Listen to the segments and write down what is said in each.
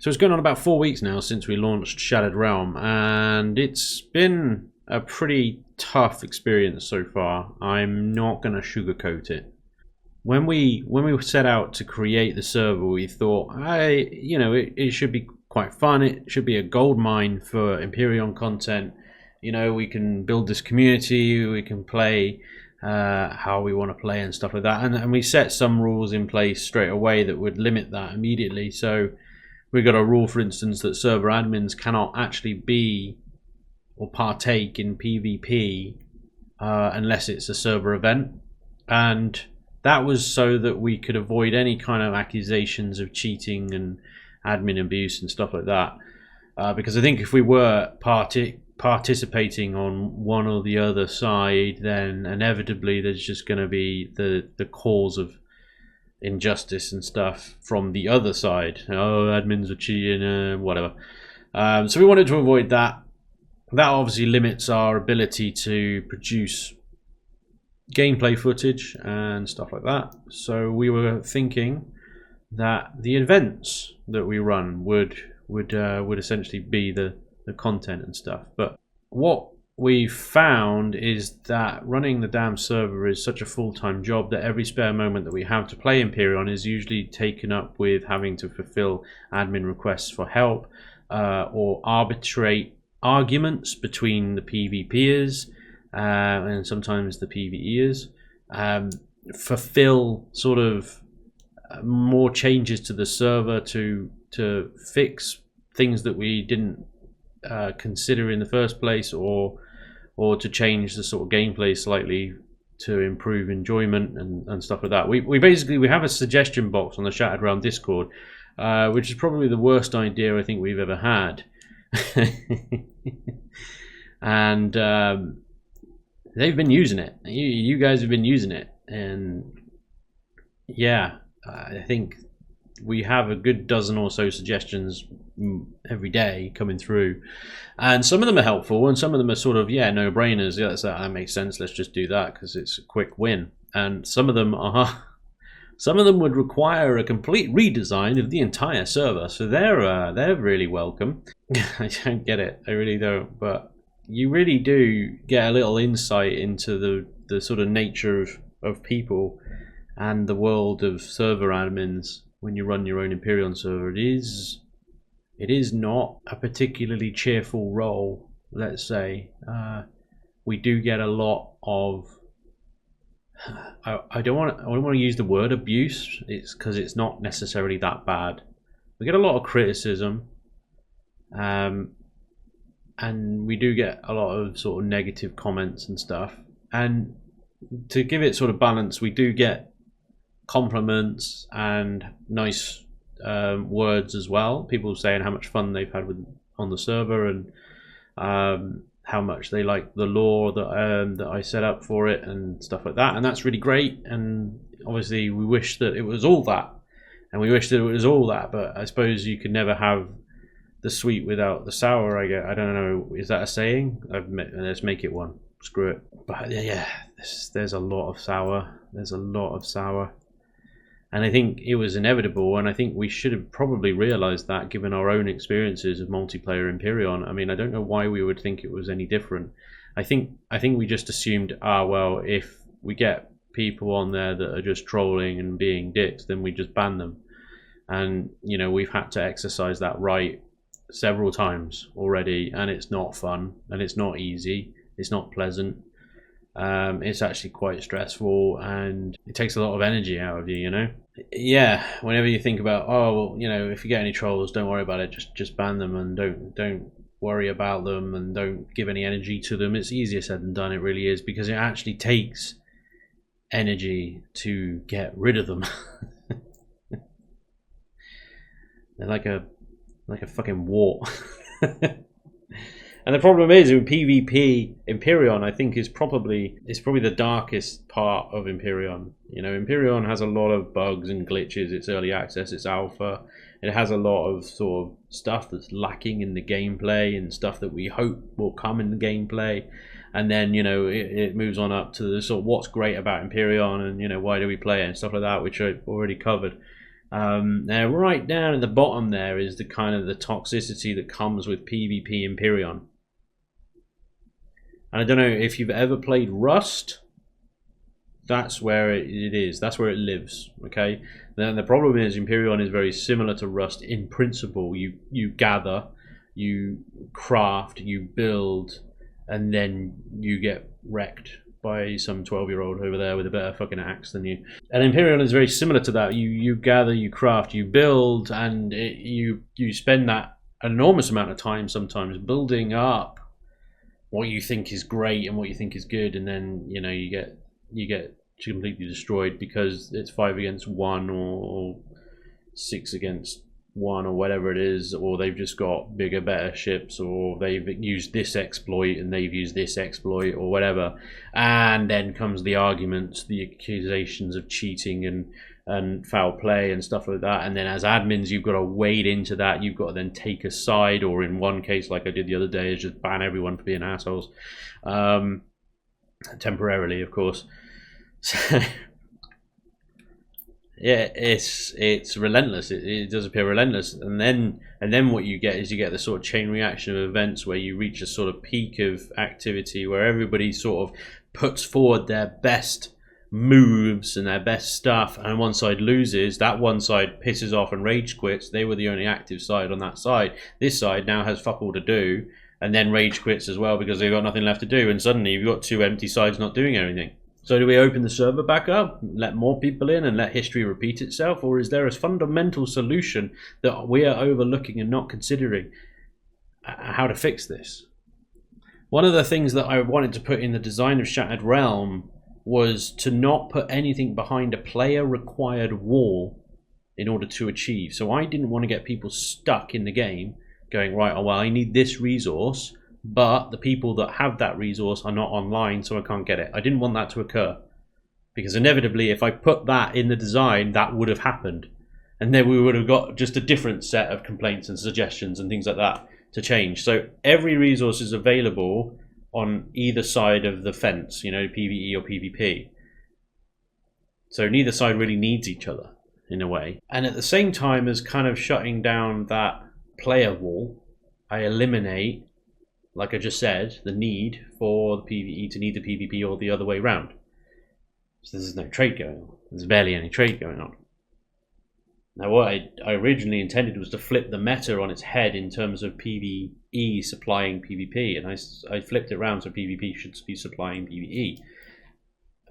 So it's going on about 4 weeks now since we launched Shattered Realm, and it's been a pretty tough experience so far. I'm not going to sugarcoat it. When we set out to create the server, we thought, it should be quite fun. It should be a gold mine for Empyrean content. We can build this community. We can play how we want to play and stuff like that. And we set some rules in place straight away that would limit that immediately. So we got a rule, for instance, that server admins cannot actually be or partake in PvP unless it's a server event. And that was so that we could avoid any kind of accusations of cheating and admin abuse and stuff like that. Because I think if we were participating on one or the other side, then inevitably there's just going to be the cause of injustice and stuff from the other side. Admins are cheating, whatever. So we wanted to avoid that. That obviously limits our ability to produce gameplay footage and stuff like that. So we were thinking that the events that we run would essentially be the content and stuff. But what we found is that running the damn server is such a full-time job that every spare moment that we have to play Empyrean is usually taken up with having to fulfill admin requests for help or arbitrate arguments between the PvPers and sometimes the PvEers, fulfill sort of more changes to the server to fix things that we didn't consider in the first place, or to change the sort of gameplay slightly to improve enjoyment and stuff like that. We basically have a suggestion box on the Shattered Realm Discord, which is probably the worst idea I think we've ever had. And they've been using it. You guys have been using it, and yeah, I think we have a good dozen or so suggestions every day coming through, and some of them are helpful and some of them are sort of no-brainers. That makes sense, let's just do that because it's a quick win. And some of them would require a complete redesign of the entire server, so they're really welcome. I don't get it, I really don't, but you really do get a little insight into the sort of nature of people and the world of server admins when you run your own Empyrean server. It is not a particularly cheerful role, let's say. We do get a lot of I don't want to use the word abuse, it's because it's not necessarily that bad. We get a lot of criticism, and we do get a lot of sort of negative comments and stuff, and to give it sort of balance, we do get compliments and nice words as well. People saying how much fun they've had on the server, and how much they like the lore that I set up for it and stuff like that, and that's really great. And obviously we wish that it was all that, but I suppose you could never have the sweet without the sour. I don't know, is that a saying? Let's make it one, screw it. But yeah, there's a lot of sour, and I think it was inevitable, and I think we should have probably realized that given our own experiences of multiplayer Empyrean. I mean, I don't know why we would think it was any different. I think we just assumed, well, if we get people on there that are just trolling and being dicks, then we just ban them. And we've had to exercise that right several times already, and it's not fun, and it's not easy, it's not pleasant. It's actually quite stressful, and it takes a lot of energy out of you, Yeah, whenever you think about, if you get any trolls, don't worry about it, just ban them, and don't worry about them, and don't give any energy to them. It's easier said than done, it really is, because it actually takes energy to get rid of them. They're like a fucking wart. And the problem is with PvP, Empyrean, I think, is probably the darkest part of Empyrean. Empyrean has a lot of bugs and glitches. It's early access, it's alpha. It has a lot of sort of stuff that's lacking in the gameplay and stuff that we hope will come in the gameplay. And then, it moves on up to the sort of what's great about Empyrean and, why do we play it and stuff like that, which I've already covered. Now, right down at the bottom there is the kind of the toxicity that comes with PvP Empyrean. And I don't know if you've ever played Rust. That's where it is. That's where it lives. Okay. Then the problem is Empyrean is very similar to Rust in principle. You gather, you craft, you build, and then you get wrecked by some 12-year-old over there with a better fucking axe than you. And Empyrean is very similar to that. You gather, you craft, you build, and you spend that enormous amount of time sometimes building up what you think is great and what you think is good, and then you get completely destroyed because it's 5 against 1 or 6 against 1 or whatever it is, or they've just got bigger, better ships, or they've used this exploit and they've used this exploit or whatever. And then comes the arguments, the accusations of cheating and foul play and stuff like that. And then as admins, you've got to wade into that. You've got to then take a side, or in one case, like I did the other day, is just ban everyone for being assholes. Temporarily, of course. So yeah, it's relentless. It does appear relentless, and then what you get is you get the sort of chain reaction of events where you reach a sort of peak of activity where everybody sort of puts forward their best moves and their best stuff, and one side loses. That one side pisses off and rage quits. They were the only active side on that side. This side now has fuck all to do, and then rage quits as well because they've got nothing left to do. And suddenly you've got two empty sides not doing anything. So do we open the server back up, let more people in and let history repeat itself? Or is there a fundamental solution that we are overlooking and not considering how to fix this? One of the things that I wanted to put in the design of Shattered Realm was to not put anything behind a player required wall in order to achieve. So I didn't want to get people stuck in the game going, right, oh, well, I need this resource, but the people that have that resource are not online, so I can't get it. I didn't want that to occur, because inevitably if I put that in the design, that would have happened, and then we would have got just a different set of complaints and suggestions and things like that to change. So every resource is available on either side of the fence, PvE or PvP. So neither side really needs each other in a way. And at the same time as kind of shutting down that player wall, I eliminate, like I just said, the need for the PvE to need the PvP or the other way around. So there's no trade going on. There's barely any trade going on. Now what I originally intended was to flip the meta on its head in terms of PvE supplying PvP, and I flipped it around so PvP should be supplying PvE.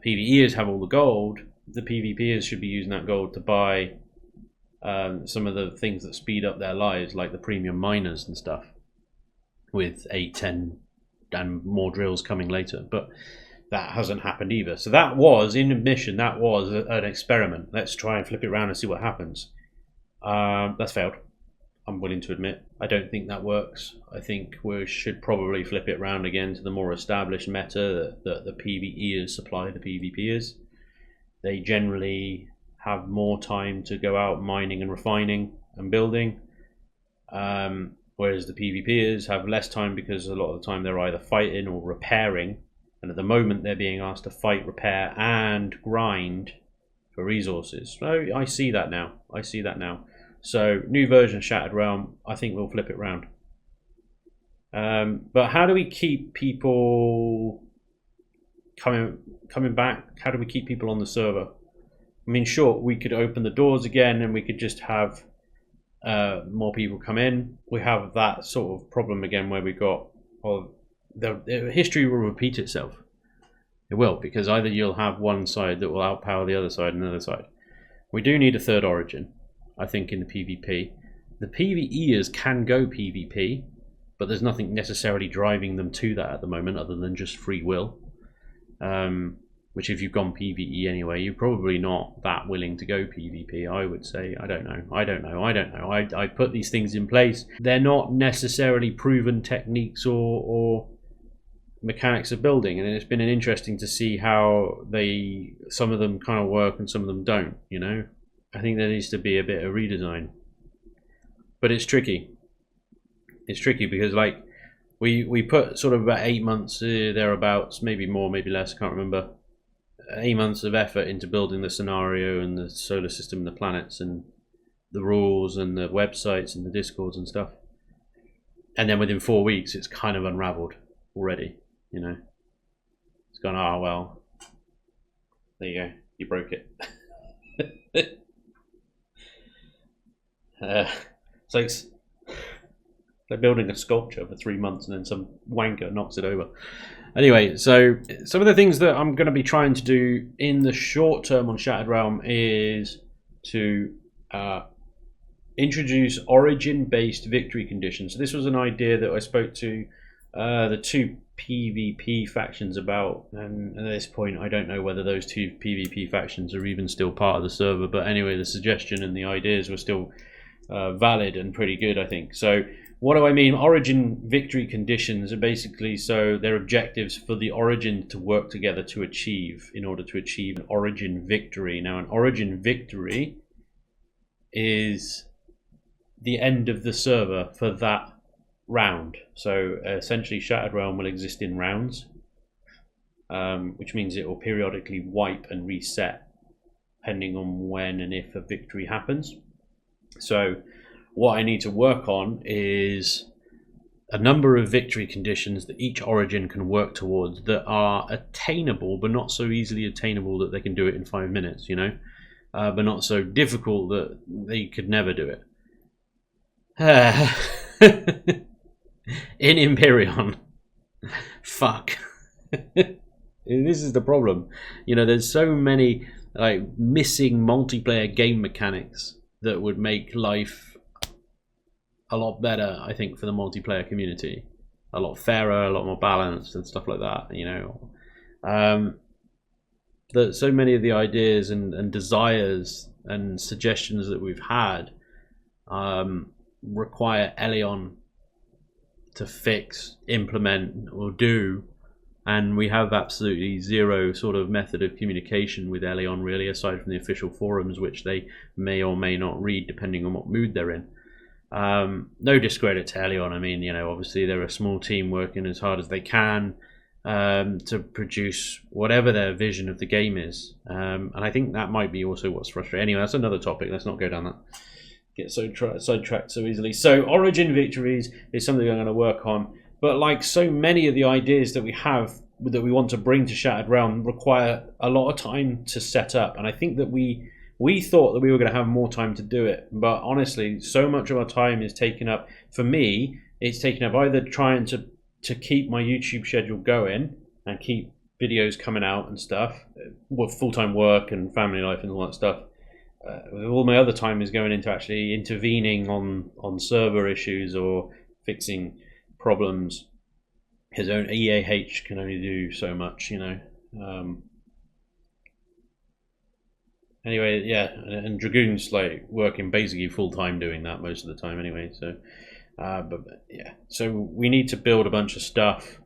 PvEers have all the gold, the PvPers should be using that gold to buy some of the things that speed up their lives, like the premium miners and stuff, with 8, 10 and more drills coming later. But that hasn't happened either. So that was, in admission, that was an experiment. Let's try and flip it around and see what happens. That's failed, I'm willing to admit. I don't think that works. I think we should probably flip it around again to the more established meta that the PvEers supply the PvPers. They generally have more time to go out mining and refining and building. Whereas the PvPers have less time because a lot of the time they're either fighting or repairing. And at the moment they're being asked to fight, repair and grind for resources. So I see that now. So new version of Shattered Realm, I think we'll flip it round. But how do we keep people coming back? How do we keep people on the server? I mean, sure, we could open the doors again and we could just have more people come in. We have that sort of problem again where we got, well, the history will repeat itself. It will, because either you'll have one side that will outpower the other side and the other side. We do need a third origin, I think, in the PvP. The PvEers can go PvP, but there's nothing necessarily driving them to that at the moment other than just free will. Which if you've gone PvE anyway, you're probably not that willing to go PvP, I would say. I don't know. I put these things in place. They're not necessarily proven techniques or mechanics of building, and it's been interesting to see how some of them kind of work and some of them don't, I think there needs to be a bit of redesign. But it's tricky. It's tricky because, like, we put sort of about 8 months thereabouts, maybe more, maybe less, I can't remember, 8 months of effort into building the scenario and the solar system and the planets, and the rules and the websites and the discords and stuff. And then within 4 weeks, it's kind of unraveled already, you know. It's gone, oh, well, there you go, you broke it. It's like building a sculpture for 3 months and then some wanker knocks it over. Anyway, so some of the things that I'm going to be trying to do in the short term on Shattered Realm is to introduce origin-based victory conditions. So this was an idea that I spoke to the two PvP factions about, and at this point I don't know whether those two PvP factions are even still part of the server, but anyway, the suggestion and the ideas were still valid and pretty good, I think. So what do I mean? Origin victory conditions are basically, so they're objectives for the origin to work together to achieve in order to achieve an origin victory. Now, an origin victory is the end of the server for that round. So essentially Shattered Realm will exist in rounds, which means it will periodically wipe and reset depending on when and if a victory happens. So what I need to work on is a number of victory conditions that each origin can work towards that are attainable, but not so easily attainable that they can do it in 5 minutes, you know, but not so difficult that they could never do it. In Imperion. Fuck. This is the problem. You know, there's so many like missing multiplayer game mechanics that would make life a lot better, I think, for the multiplayer community. A lot fairer, a lot more balanced and stuff like that, you know. That so many of the ideas and desires and suggestions that we've had require Elion to fix, implement, or do, and we have absolutely zero sort of method of communication with Elion, really, aside from the official forums, which they may or may not read depending on what mood they're in. No discredit to Elion. I mean, you know, obviously they're a small team working as hard as they can to produce whatever their vision of the game is, and I think that might be also what's frustrating. Anyway, that's another topic. Let's not go down that. Get so sidetracked so easily. So origin victories is something I'm going to work on, but like so many of the ideas that we have that we want to bring to Shattered Realm require a lot of time to set up, and I think that we thought that we were going to have more time to do it, but honestly so much of our time is taken up. For me, it's taken up either trying to keep my YouTube schedule going and keep videos coming out and stuff with full-time work and family life and all that stuff. All my other time is going into actually intervening on server issues or fixing problems. His own EAH can only do so much, you know. Anyway, yeah, and Dragoon's like working basically full time doing that most of the time anyway. So, but yeah, so we need to build a bunch of stuff.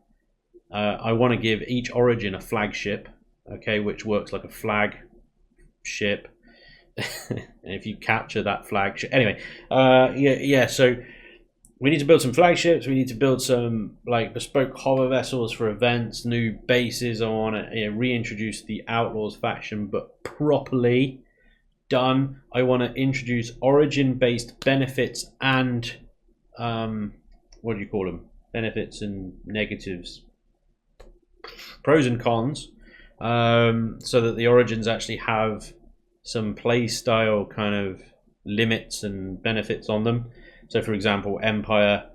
I want to give each origin a flagship, okay, which works like a flag ship. And if you capture that flagship, anyway, yeah. So we need to build some flagships. We need to build some like bespoke hover vessels for events, new bases. I want to reintroduce the Outlaws faction, but properly done. I want to introduce origin-based benefits and what do you call them? Benefits and negatives, pros and cons, so that the origins actually have some play style kind of limits and benefits on them. So for example, Empire,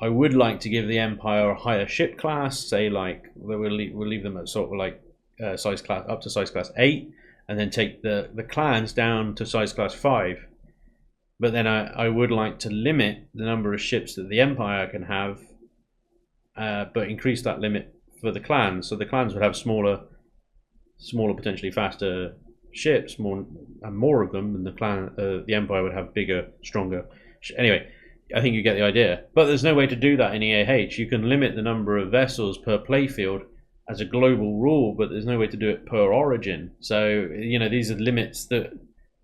I would like to give the Empire a higher ship class, say like we'll leave them at sort of like size class up to size class 8, and then take the clans down to size class 5. But then I would like to limit the number of ships that the Empire can have, but increase that limit for the clans. So the clans would have smaller potentially faster ships, more of them, and the Empire would have bigger, stronger. Anyway, I think you get the idea. But there's no way to do that in EAH. You can limit the number of vessels per playfield as a global rule, but there's no way to do it per origin. So, you know, these are limits that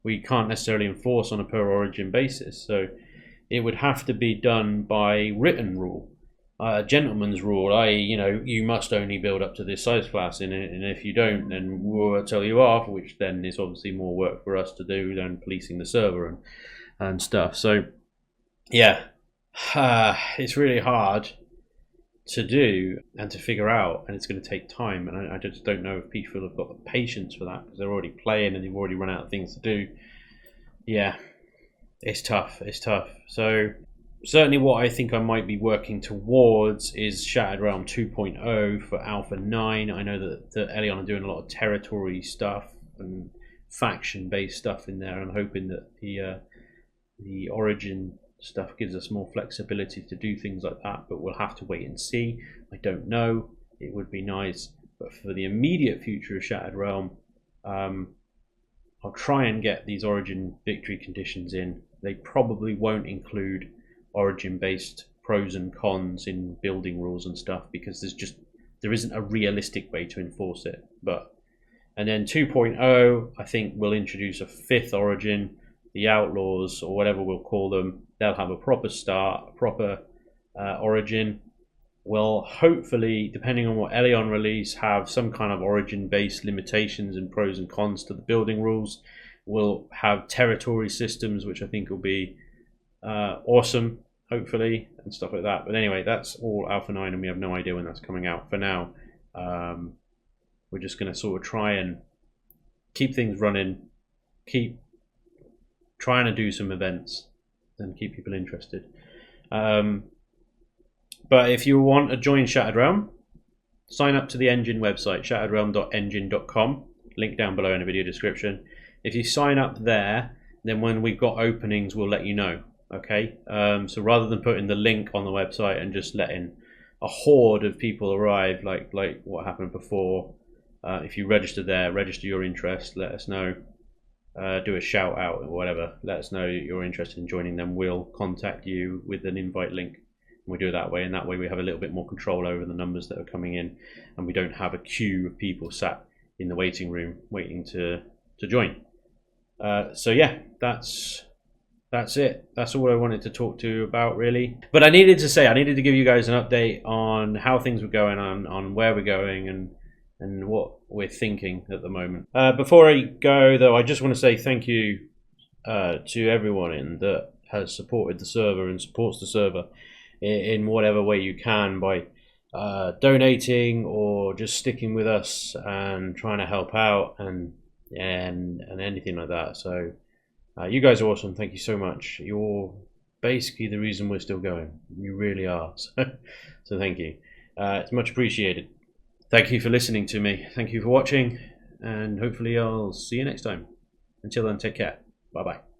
we can't necessarily enforce on a per origin basis. So it would have to be done by written rule, gentleman's rule. You know, you must only build up to this size class, and if you don't, then we'll tell you off, which then is obviously more work for us to do than policing the server and and stuff. So yeah, it's really hard to do and to figure out, and it's going to take time, and I just don't know if people have got the patience for that because they're already playing and they've already run out of things to do. Yeah, it's tough. So certainly what I think I might be working towards is Shattered Realm 2.0 for Alpha 9. I know that Elion are doing a lot of territory stuff and faction based stuff in there. I'm hoping that the Origin stuff gives us more flexibility to do things like that, but we'll have to wait and see. I don't know. It would be nice, but for the immediate future of Shattered Realm, I'll try and get these Origin victory conditions in. They probably won't include Origin based pros and cons in building rules and stuff because there isn't a realistic way to enforce it. And then 2.0 I think will introduce a 5th Origin, the Outlaws or whatever we'll call them. They'll have a proper start, a proper Origin. Will hopefully, depending on what Elion release, have some kind of Origin based limitations and pros and cons to the building rules. We'll have territory systems, which I think will be awesome, hopefully, and stuff like that. But anyway, that's all Alpha 9 and we have no idea when that's coming out. For now, we're just going to sort of try and keep things running, keep trying to do some events and keep people interested. But if you want to join Shattered Realm, sign up to the Engine website, shatteredrealm.engine.com, link down below in the video description. If you sign up there, then when we've got openings, we'll let you know. Okay, so rather than putting the link on the website and just letting a horde of people arrive like what happened before, if you register there, register your interest, let us know, do a shout out or whatever, let us know you're interested in joining them. We'll contact you with an invite link. We do it that way, and that way we have a little bit more control over the numbers that are coming in, and we don't have a queue of people sat in the waiting room waiting to join. So yeah, that's it. That's all I wanted to talk to you about, really. But I needed to give you guys an update on how things were going on where we're going, and what we're thinking at the moment. Before I go, though, I just want to say thank you to everyone that has supported the server and supports the server in whatever way you can, by donating or just sticking with us and trying to help out and anything like that. So you guys are awesome. Thank you so much. You're basically the reason we're still going. You really are. So thank you. It's much appreciated. Thank you for listening to me. Thank you for watching, and hopefully I'll see you next time. Until then, take care. Bye bye.